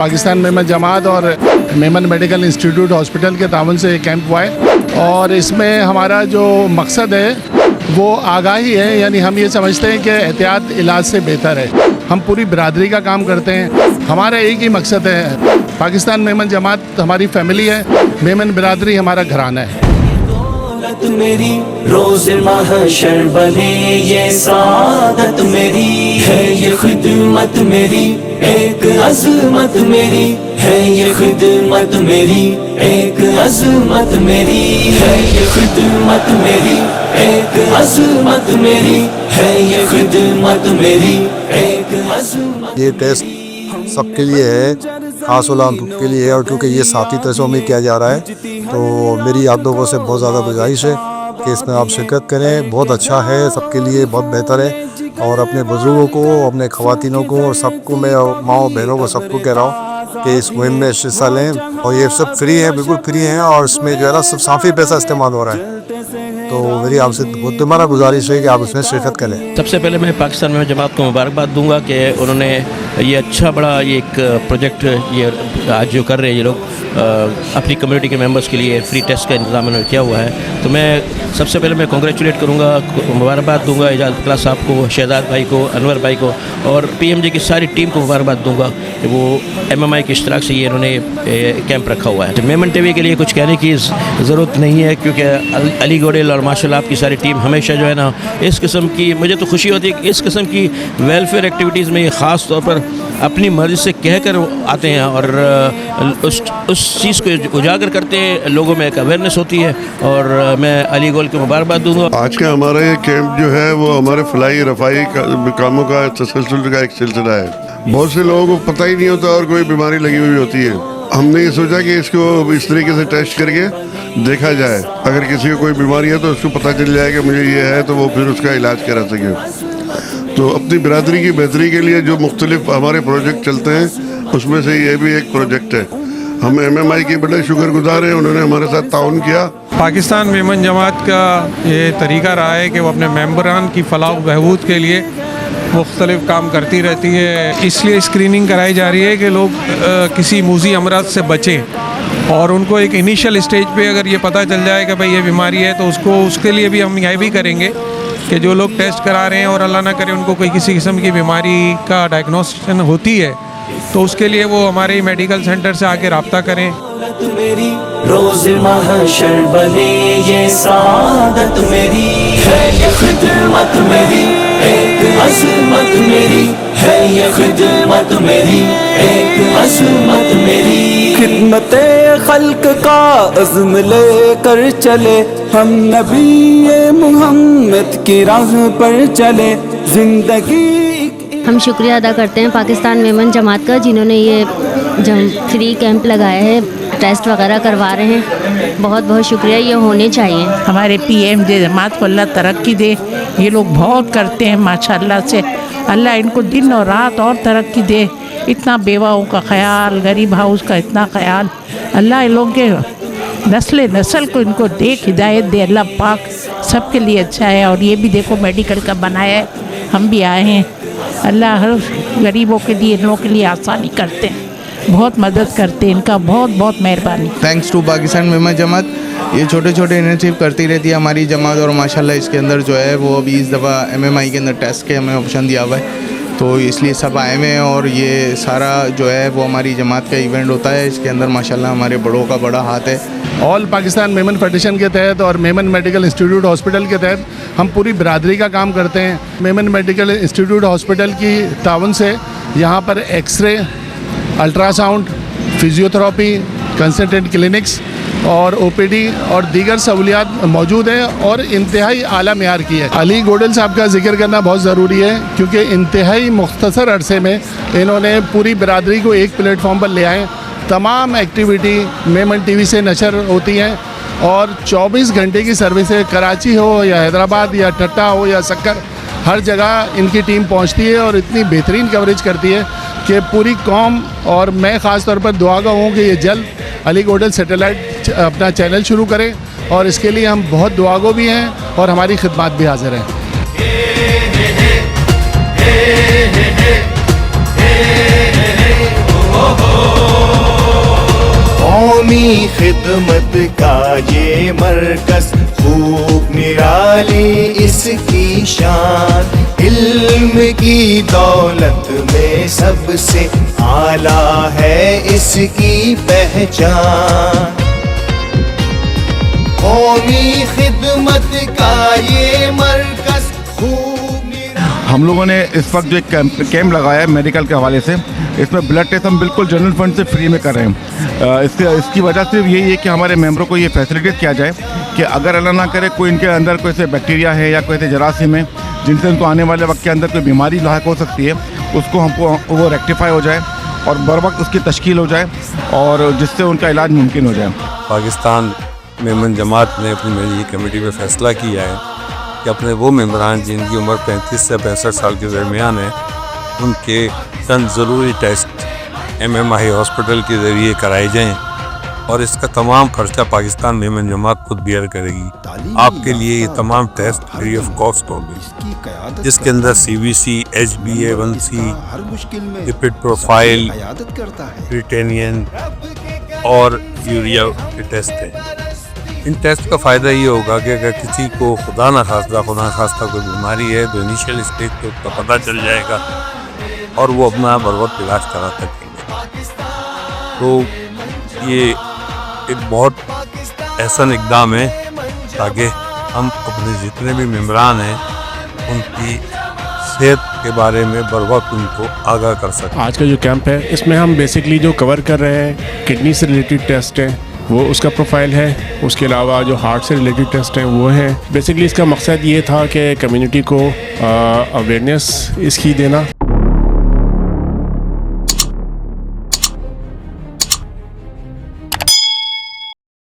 पाकिस्तान मेमन जमात और Memon medical institute hospital के ताउन से एक कैंप हुआ है और इसमें हमारा जो मकसद है वो आगाही है, यानी हम ये समझते हैं कि एहतियात इलाज से बेहतर है। हम पूरी बरादरी का काम करते हैं, हमारा एक ही मकसद है, पाकिस्तान मेमन जमात हमारी फैमिली है, मेमन बरादरी हमारा घराना है। मेरी रोज महशर बने ये सादत मेरी है, ये खिदमत मेरी एक अज़मत मेरी है, ये खिदमत मेरी एक अज़मत मेरी है, ये खिदमत मेरी एक अज़मत मेरी है, ये खिदमत मेरी एक अज़मत। ये टेस्ट सबके लिए है, खास उलाम के लिए है, और क्योंकि ये साथी टेस्टों में किया जा रहा है तो मेरी आप लोगों से बहुत ज़्यादा गुजारिश है कि इसमें आप शिरकत करें। बहुत अच्छा है, सबके लिए बहुत बेहतर है, और अपने बुज़ुर्गों को, अपने ख़वातीनों को और सबको, मैं माओ बहनों को सबको कह रहा हूँ कि इस मुहिम में हिस्सा लें। और ये सब फ्री है, बिल्कुल फ्री है, और इसमें जो है ना सब साफ़ी पैसा इस्तेमाल हो रहा है, तो मेरी आपसे बहुत तुम्हारा गुजारिश है कि आप इसमें शिरकत करें। सबसे पहले मैं पाकिस्तान में जमात को मुबारकबाद दूंगा कि उन्होंने ये अच्छा बड़ा ये एक प्रोजेक्ट ये आज जो कर रहे हैं ये लोग अपनी कम्युनिटी के मेंबर्स के लिए फ्री टेस्ट का इंतज़ाम उन्होंने किया हुआ है। तो मैं सबसे पहले मैं कांग्रेचुलेट करूंगा, मुबारकबाद दूंगा एजाज अकला साहब को, शहजाद भाई को, अनवर भाई को और PMJ की सारी टीम को मुबारकबाद दूंगा कि वो MMI के इश्तराक से ये इन्होंने कैंप रखा हुआ है। तो मेमन TV के लिए कुछ कहने की ज़रूरत नहीं है, क्योंकि अली गोडेल और माशाल्लाह आपकी सारी टीम हमेशा जो है ना इस किस्म की, मुझे तो खुशी होती है कि इस किस्म की वेलफेयर एक्टिविटीज़ में ख़ास तौर पर अपनी मर्ज़ी से कहकर आते हैं और उस चीज़ को उजागर करते हैं, लोगों में एक अवेयरनेस होती है, और मैं अली गोल को मुबारकबाद दूंगा। आज का हमारा ये कैंप जो है वो हमारे फलाई रफाई कामों का तसलसल का एक सिलसिला है। बहुत से लोगों को पता ही नहीं होता और कोई बीमारी लगी हुई होती है। हमने ये सोचा कि इसको इस तरीके से टेस्ट करके देखा जाए, अगर किसी को कोई बीमारी है तो उसको पता चल जाए कि मुझे ये है, तो वो फिर उसका इलाज करा सके। तो अपनी बिरादरी की बेहतरी के लिए जो मुख्तलिफ हमारे प्रोजेक्ट चलते हैं उसमें से ये भी एक प्रोजेक्ट है। हम MMI के बड़े शुक्रगुजार हैं, उन्होंने हमारे साथ ताउन किया। पाकिस्तान मेमन जमात का ये तरीका रहा है कि वो अपने मेंबरान की फलाह व बहबूद के लिए मुख्तलिफ काम करती रहती है। इसलिए स्क्रीनिंग कराई जा रही है कि लोग किसी मूज़ी अमराज से बचें, और उनको एक इनिशियल स्टेज पे अगर ये पता चल जाए कि भाई ये बीमारी है तो उसके लिए भी हम यह भी करेंगे कि जो लोग टेस्ट करा रहे हैं और अल्लाह ना करे उनको कोई किसी किस्म की बीमारी का डायग्नोसिस होती है तो उसके लिए वो हमारे ही मेडिकल सेंटर से आके रब्ता करें। मेरी रोज महशर बने ये सादत मेरी है, ये खिदमत मेरी एक अज़मत मेरी है, ये खिदमत मेरी एक अज़मत मेरी। खिदमते खल्क का अज़्म लेकर चले, हम नबी मुहम्मद की राह पर चले, जिंदगी। हम शुक्रिया अदा करते हैं पाकिस्तान मेमन जमात का, जिन्होंने ये फ्री कैंप लगाया है, टेस्ट वगैरह करवा रहे हैं। बहुत बहुत शुक्रिया, ये होने चाहिए। हमारे PMJ जमात को अल्लाह तरक्की दे, ये लोग बहुत करते हैं माशाल्लाह से, अल्लाह इनको दिन और रात और तरक्की दे। इतना बेवाओं का ख्याल, गरीब हाउस का इतना ख्याल, अल्लाह इन लोगों के नस्ल को इनको देख हिदायत दे, अल्लाह पाक सबके लिए अच्छा है। और ये भी देखो मेडिकल का बनाया है, हम भी आए हैं, अल्लाह हर गरीबों के लिए, इन लोगों के लिए आसानी करते हैं, बहुत मदद करते हैं, इनका बहुत बहुत मेहरबानी। थैंक्स टू पाकिस्तान मेमन जमात, ये छोटे छोटे इनिशिएटिव करती रहती है हमारी जमात, और माशाल्लाह इसके अंदर जो है वो अभी इस दफ़ा MMI के अंदर टेस्ट के हमें ऑप्शन दिया हुआ है, तो इसलिए सब आए हुए हैं, और ये सारा जो है वो हमारी जमात का इवेंट होता है, इसके अंदर माशाल्लाह हमारे बड़ों का बड़ा हाथ है। ऑल पाकिस्तान मेमन फेडरेशन के तहत और मेमन मेडिकल इंस्टीट्यूट हॉस्पिटल के तहत हम पूरी बरादरी का काम करते हैं। मेमन मेडिकल इंस्टीट्यूट हॉस्पिटल की ताउन से यहाँ पर x ray, ultrasound, physiotherapy, consultant clinics और OPD और दीगर सहूलियात मौजूद हैं, और इंतहाई आला मेयार की है। अली गोडेल साहब का जिक्र करना बहुत ज़रूरी है, क्योंकि इंतहाई मुख्तसर अरसे में इन्होंने पूरी बरादरी को एक प्लेटफॉर्म पर ले आए। तमाम एक्टिविटी मेमन TV से नशर होती हैं, और 24 घंटे की सर्विस है। कराची हो या हैदराबाद या ठट्टा हो या सक्कर, हर जगह इनकी टीम पहुंचती है और इतनी बेहतरीन कवरेज करती है कि पूरी कौम, और मैं ख़ास तौर पर दुआगा हूँ कि ये जल्द अली गोडेल सैटेलाइट अपना चैनल शुरू करें, और इसके लिए हम बहुत दुआगो भी हैं और हमारी खिदमत भी हाजिर हैं। قومی خدمت کا یہ مرکز خوب نرالی اس کی شان، علم کی دولت میں سب سے اعلیٰ ہے اس کی پہچان، قومی خدمت کا یہ مرکز خوب ہم لوگوں نے اس وقت جو ایک کیمپ لگایا ہے میڈیکل کے حوالے سے، اس میں بلڈ ٹیسٹ ہم بالکل جنرل فنڈ سے فری میں کر رہے ہیں۔ اس کی وجہ صرف یہی ہے کہ ہمارے ممبروں کو یہ فیسلیٹیٹ کیا جائے کہ اگر اللہ نہ کرے کوئی ان کے اندر کوئی سے بیکٹیریا ہے یا کوئی سے جراثیم ہے جن سے ان کو آنے والے وقت کے اندر کوئی بیماری لاحق ہو سکتی ہے، اس کو ہم کو وہ ریکٹیفائی ہو جائے اور بر وقت اس کی تشکیل ہو جائے اور جس سے ان کا علاج ممکن ہو جائے۔ پاکستان میمن جماعت نے اپنی میری کمیٹی میں فیصلہ کیا ہے کہ اپنے وہ ممبران جن کی عمر 35 سے 65 سال کے درمیان ہے، ان کے چند ضروری ٹیسٹ MMI ہاسپٹل کے ذریعے کرائے جائیں اور اس کا تمام خرچہ پاکستان میمن جماعت خود بیئر کرے گی۔ آپ کے لیے یہ تمام ٹیسٹ فری آف کاسٹ ہوں گے، جس کے اندر CBC، HbA1c، لپڈ پروفائل، کریٹینین اور یوریا کے ٹیسٹ ہیں۔ ان ٹیسٹ کا فائدہ یہ ہوگا کہ اگر کسی کو خدا نخواستہ کوئی بیماری ہے تو انیشیل اسٹیج پہ اس کا پتہ چل جائے گا اور وہ اپنا بر وقت علاج کرا سکیں گے۔ تو یہ ایک بہت احسن اقدام ہے تاکہ ہم اپنے جتنے بھی ممبران ہیں ان کی صحت کے بارے میں بر وقت ان کو آگاہ کر سکیں۔ آج کا جو کیمپ ہے اس میں ہم بیسکلی جو کور کر رہے ہیں کڈنی سے ریلیٹڈ ٹیسٹ ہیں، وہ اس کا پروفائل ہے، اس کے علاوہ جو ہارٹ سے ریلیٹڈ ٹیسٹ ہیں وہ ہیں۔ بیسکلی اس کا مقصد یہ تھا کہ کمیونٹی کو اویئرنیس اس کی دینا۔